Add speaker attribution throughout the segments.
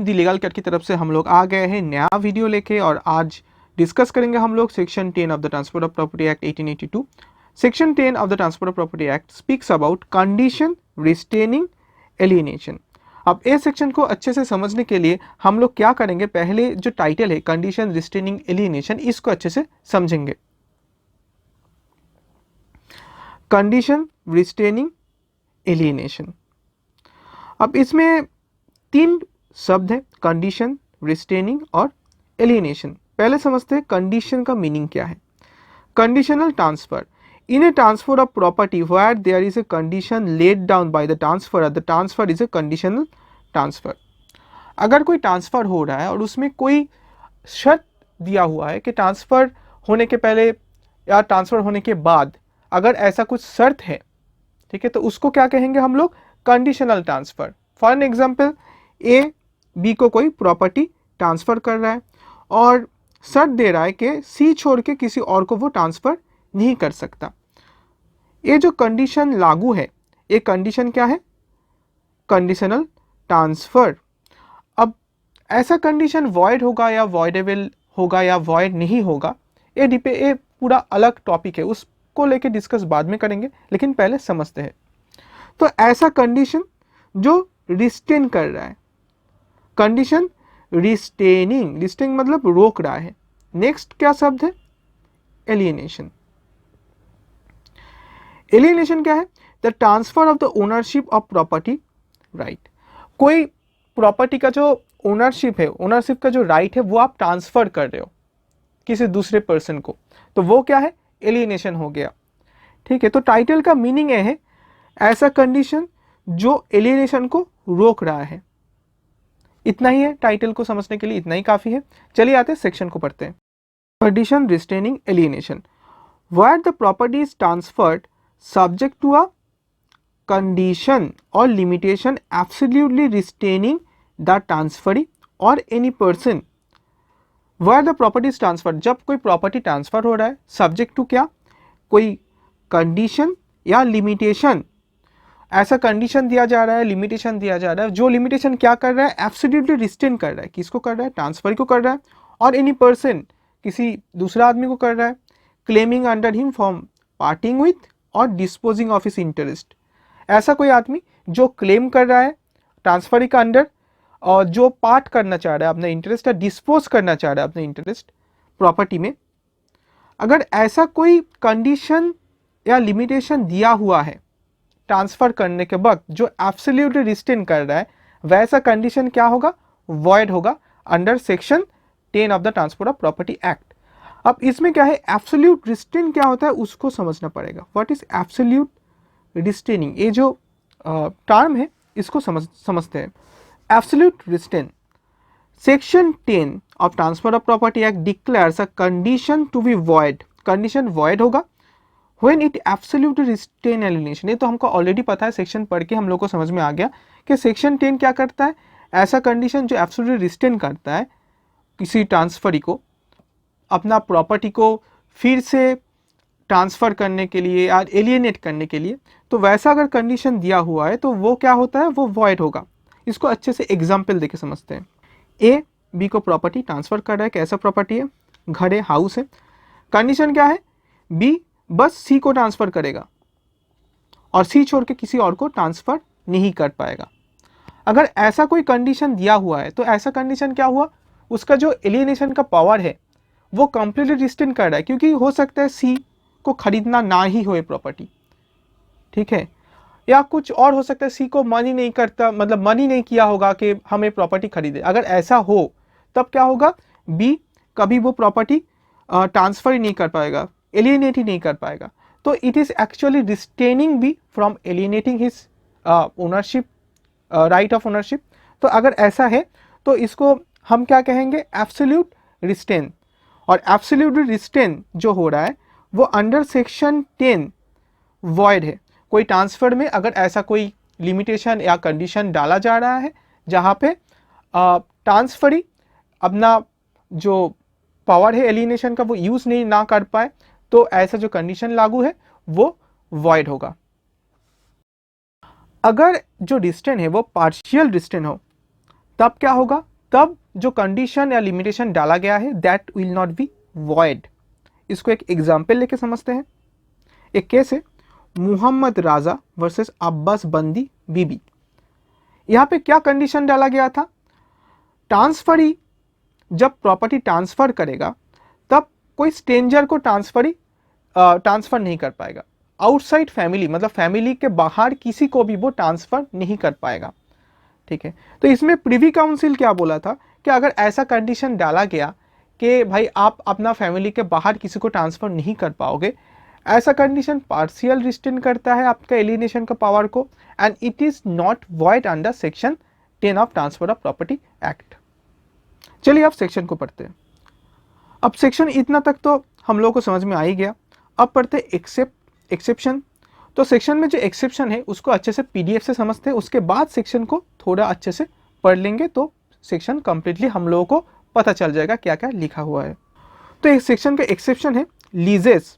Speaker 1: The legal cat की तरफ से हम लोग आ गए हैं नया वीडियो लेके, और आज डिस्कस करेंगे हम लोग section 10 of the transfer of property act 1882। Section 10 of the transfer of property act speaks about condition restraining alienation. अब इस सेक्शन को अच्छे से समझने के लिए हम लोग क्या करेंगे, पहले जो टाइटल है कंडीशन रिस्टेनिंग एलिएनेशन, इसको अच्छे से समझेंगे। कंडीशन रिस्टेनिंग एलिएनेशन, अब इसमें तीन शब्द है, कंडीशन, रिस्टेनिंग और एलिएनेशन। पहले समझते हैं कंडीशन का मीनिंग क्या है। Conditional transfer, in a transfer of property where there is a condition laid down by the transfer is a conditional transfer. अगर कोई ट्रांसफर हो रहा है और उसमें कोई शर्त दिया हुआ है कि ट्रांसफर होने के पहले या ट्रांसफर होने के बाद अगर ऐसा कुछ शर्त है, ठीक है, तो उसको क्या कहेंगे हम लोग, conditional transfer. For an example, A B को कोई प्रॉपर्टी ट्रांसफर कर रहा है और शर्त दे रहा है कि सी छोड़ के किसी और को वो ट्रांसफर नहीं कर सकता। ये जो कंडीशन लागू है, ये कंडीशन क्या है, कंडीशनल ट्रांसफर। अब ऐसा कंडीशन वॉइड होगा या वॉइडेबल होगा या वॉइड नहीं होगा, ये पूरा अलग टॉपिक है, उसको लेके डिस्कस बाद में करेंगे, लेकिन पहले समझते हैं। तो ऐसा कंडीशन जो रिस्टेन कर रहा है, कंडीशन रिस्टेनिंग, रिस्टेनिंग मतलब रोक रहा है। नेक्स्ट क्या शब्द है, एलिएनेशन। एलिएनेशन क्या है, the transfer of the ownership of property right. कोई प्रॉपर्टी का जो ओनरशिप है, ओनरशिप का जो राइट है, वो आप ट्रांसफर कर रहे हो किसी दूसरे पर्सन को, तो वो क्या है, एलिएनेशन हो गया। ठीक है, तो टाइटल का मीनिंग ये है, ऐसा कंडीशन जो एलिएनेशन को रोक रहा है। इतना ही है, टाइटल को समझने के लिए इतना ही काफी है। चलिए आते हैं सेक्शन को पढ़ते हैं। Condition restraining alienation, where the property is transferred subject to a condition or limitation absolutely restraining the transferee or any person. Where the property is transferred, जब कोई प्रॉपर्टी ट्रांसफर हो रहा है, सब्जेक्ट टू क्या, कोई कंडीशन या limitation. ऐसा condition दिया जा रहा है, लिमिटेशन दिया जा रहा है, जो लिमिटेशन क्या कर रहा है, एब्सोल्युटली रिस्ट्रेन कर रहा है। किसको कर रहा है, ट्रांसफर को कर रहा है, और एनी पर्सन, किसी दूसरा आदमी को कर रहा है, claiming under him from parting with और डिस्पोजिंग ऑफ हिज इंटरेस्ट। ऐसा कोई आदमी जो क्लेम कर रहा है ट्रांसफर के अंडर, और जो पार्ट करना चाह रहा है अपना इंटरेस्ट, या डिस्पोज करना चाह रहा है अपना इंटरेस्ट प्रॉपर्टी में, अगर ऐसा कोई कंडीशन या लिमिटेशन दिया हुआ है ट्रांसफर करने के वक्त जो एब्सोल्युटली रिस्ट्रेन कर रहा है, वैसा कंडीशन क्या होगा, वॉइड होगा under section 10 of the transfer of property act. अब इसमें क्या है, एब्सोल्यूट रिस्ट्रेन क्या होता है उसको समझना पड़ेगा। व्हाट इज एब्सोल्यूट रिस्ट्रेनिंग, ये जो टर्म है इसको समझते हैं। Absolute restraint, section 10 of transfer of property act declares a condition to be void, condition void होगा When it absolutely restrain alienation। ये तो हमको ऑलरेडी पता है, सेक्शन पढ़ के हम लोग को समझ में आ गया कि सेक्शन 10 क्या करता है, ऐसा कंडीशन जो एब्सोल्यूटली रिस्ट्रेन करता है किसी ट्रांसफरी को अपना प्रॉपर्टी को फिर से ट्रांसफर करने के लिए या एलिएनेट करने के लिए, तो वैसा अगर कंडीशन दिया हुआ है तो वो क्या होता है, वो वॉइड होगा। इसको अच्छे से एग्जाम्पल देके समझते हैं। ए बी को प्रॉपर्टी ट्रांसफर कर रहा है, कैसा प्रॉपर्टी है, घर है, हाउस है। कंडीशन क्या है, बी बस सी को ट्रांसफर करेगा और सी छोड़ के किसी और को ट्रांसफर नहीं कर पाएगा। अगर ऐसा कोई कंडीशन दिया हुआ है तो ऐसा कंडीशन क्या हुआ, उसका जो एलिएनेशन का पावर है वो कंप्लीटली रिस्ट्रेन कर रहा है, क्योंकि हो सकता है सी को खरीदना ना ही हो प्रॉपर्टी, ठीक है, या कुछ और हो सकता है सी को मन ही नहीं करता, मतलब मन ही नहीं किया होगा कि हमें प्रॉपर्टी खरीदे। अगर ऐसा हो तब क्या होगा, बी कभी वो प्रॉपर्टी ट्रांसफर ही नहीं कर पाएगा, एलिएनेट ही नहीं कर पाएगा। तो it is actually restraining B from alienating his ownership, right of ownership. तो अगर ऐसा है तो इसको हम क्या कहेंगे, एब्सोल्यूट रिस्ट्रेन। और एब्सोल्यूट रिस्ट्रेन जो हो रहा है वो अंडर सेक्शन 10 वॉइड है। कोई ट्रांसफर में अगर ऐसा कोई लिमिटेशन या कंडीशन डाला जा रहा है जहाँ पे ट्रांसफरी अपना जो पावर है एलिएनेशन का वो यूज़ नहीं ना कर पाए, तो ऐसा जो कंडीशन लागू है वो वॉइड होगा। अगर जो रिस्ट्रेन है वो पार्शियल रिस्ट्रेन हो, तब क्या होगा, तब जो कंडीशन या लिमिटेशन डाला गया है that will not be void. इसको एक एग्जाम्पल लेके समझते हैं। एक केस है मोहम्मद राजा वर्सेस अब्बास बंदी बीबी। यहाँ पे क्या कंडीशन डाला गया था, ट्रांसफरी जब प्रॉपर्टी ट्रांसफर करेगा तब कोई स्ट्रेंजर को ट्रांसफर नहीं कर पाएगा। आउटसाइड फैमिली मतलब फैमिली के बाहर किसी को भी वो ट्रांसफर नहीं कर पाएगा। ठीक है, तो इसमें प्रिवी काउंसिल क्या बोला था कि अगर ऐसा कंडीशन डाला गया कि भाई आप अपना फैमिली के बाहर किसी को ट्रांसफर नहीं कर पाओगे, ऐसा कंडीशन पार्शियल रिस्ट्रेन करता है आपका एलिनेशन का पावर को, and it is not void under section 10 of transfer of property act. चलिए अब सेक्शन को पढ़ते हैं। अब सेक्शन इतना तक तो हम लोगों को समझ में आ ही गया। अब पढ़ते एक्सेप्शन। तो सेक्शन में जो एक्सेप्शन है उसको अच्छे से पीडीएफ से समझते हैं, उसके बाद सेक्शन को थोड़ा अच्छे से पढ़ लेंगे तो सेक्शन कंप्लीटली हम लोगों को पता चल जाएगा क्या क्या लिखा हुआ है। तो एक सेक्शन का एक्सेप्शन है लीजेस।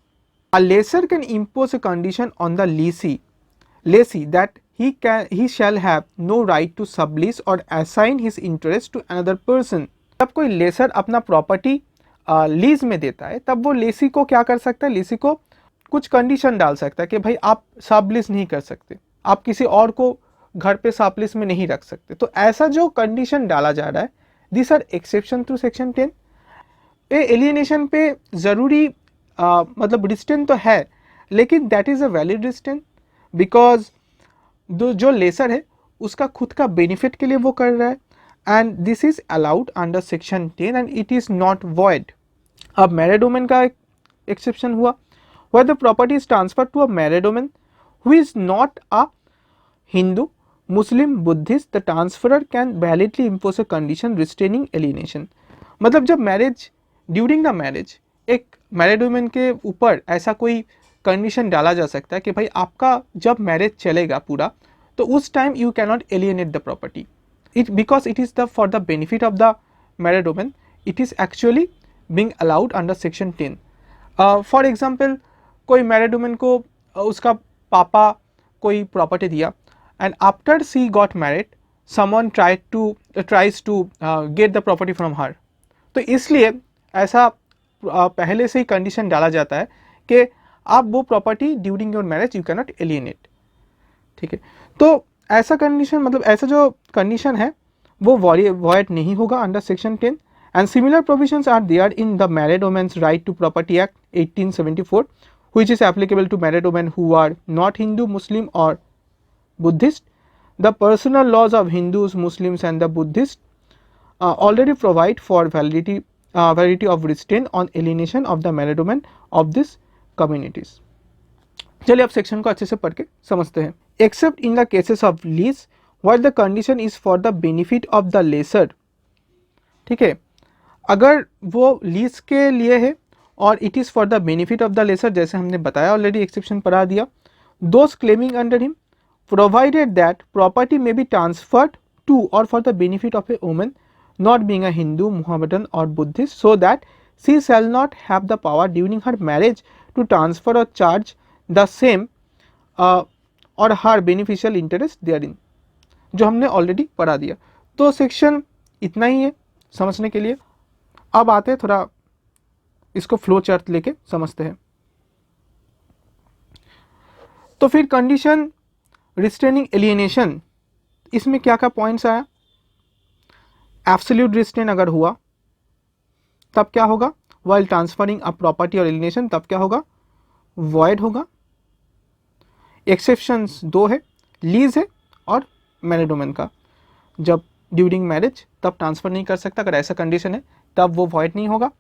Speaker 1: A lesser can impose a condition on the Lesi that he shall have no right to sublease or assign his interest to another person। जब कोई लेसर अपना प्रॉपर्टी लीज में देता है तब वो लेसी को क्या कर सकता है, लेसी को कुछ कंडीशन डाल सकता है कि भाई आप सबलीज नहीं कर सकते, आप किसी और को घर पे सबलीज में नहीं रख सकते। तो ऐसा जो कंडीशन डाला जा रहा है this are exception through section 10। ये एलियनेशन पे ज़रूरी मतलब रिस्ट्रेन तो है, लेकिन that is a valid restrain because जो लेसर है उसका खुद का बेनिफिट के लिए वो कर रहा है, and this is allowed under section 10 and it is not void. अब मैरिड वुमेन का एक एक्सेप्शन हुआ, where the property is transferred to a married woman who is not a Hindu, Muslim, Buddhist, the transferor can validly impose a condition restraining alienation। मतलब जब marriage during the marriage एक married women के ऊपर ऐसा कोई condition डाला जा सकता है कि भाई आपका जब मैरिज चलेगा पूरा तो उस time you can not alienate the property it because it is the for the benefit of the married women, it is actually being allowed under section 10। For example कोई मैरिड वुमेन को उसका पापा कोई property दिया and after she got married someone tries to get the property from her, तो इसलिए ऐसा पहले से ही कंडीशन डाला जाता है कि आप वो property during your marriage you can not alienate. ठीक है, तो ऐसा कंडीशन मतलब ऐसा जो कंडीशन है वो वॉइड नहीं होगा under section 10 and similar provisions are there in the married women's right to property act 1874 which is applicable to married women who are not Hindu, Muslim or Buddhist. The personal laws of Hindus, Muslims and the Buddhists already provide for validity of restraint on alienation of the married women of these communities। चलिए अब section को अच्छे से पढ़ के समझते हैं। Except in the cases of lease where the condition is for the benefit of the lessor। ठीक है, अगर वो लीज के लिए है और it is for the benefit of the lessor, जैसे हमने बताया ऑलरेडी एक्सेप्शन पढ़ा दिया, those claiming under him provided that property में be transferred to or for the benefit of a woman not being a Hindu, Mohammedan or Buddhist so that she shall not have the power during her marriage to transfer or charge the same or her beneficial interest therein, जो हमने already पढ़ा दिया। तो section इतना ही है समझने के लिए। अब आते हैं थोड़ा इसको फ्लो चार्ट लेके समझते हैं। तो फिर कंडीशन रिस्ट्रेनिंग एलियनेशन, इसमें क्या क्या पॉइंट्स आया, एब्सोल्यूट रिस्ट्रेन अगर हुआ तब क्या होगा, वाइल ट्रांसफरिंग अ प्रॉपर्टी और एलियनेशन तब क्या होगा, वॉइड होगा। एक्सेप्शंस दो है, लीज है और मैरिड वुमेन का, जब ड्यूरिंग मैरिज तब ट्रांसफर नहीं कर सकता, अगर ऐसा कंडीशन है तब वो वॉइड नहीं होगा,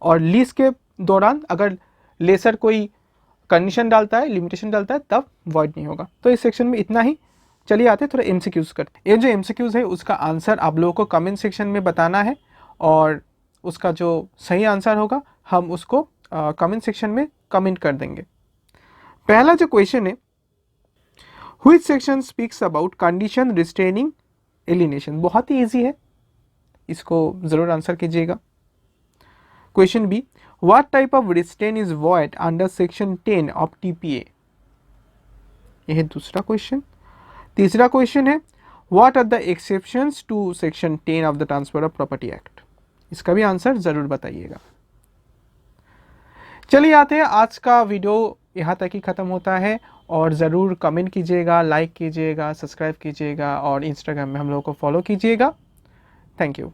Speaker 1: और लीज के दौरान अगर लेसर कोई कंडीशन डालता है, लिमिटेशन डालता है, तब वॉइड नहीं होगा। तो इस सेक्शन में इतना ही। चलिए आते हैं थोड़ा एमसीक्यूज करते हैं। ये जो एमसीक्यूज है उसका आंसर आप लोगों को कमेंट सेक्शन में बताना है और उसका जो सही आंसर होगा हम उसको कमेंट सेक्शन में कमेंट कर देंगे। पहला जो क्वेश्चन है, which section speaks about condition restraining alienation, बहुत ही ईजी है, इसको ज़रूर आंसर कीजिएगा। Question B, what type of restrain is void under section 10 of TPA, यह है दूसरा क्वेश्चन। तीसरा क्वेश्चन है, what are the exceptions to section 10 of the transfer of property act? इसका भी आंसर ज़रूर बताइएगा। चलिए आते हैं, आज का वीडियो यहाँ तक ही ख़त्म होता है। और ज़रूर कमेंट कीजिएगा, लाइक कीजिएगा, सब्सक्राइब कीजिएगा और इंस्टाग्राम में हम लोगों को फॉलो कीजिएगा। Thank you.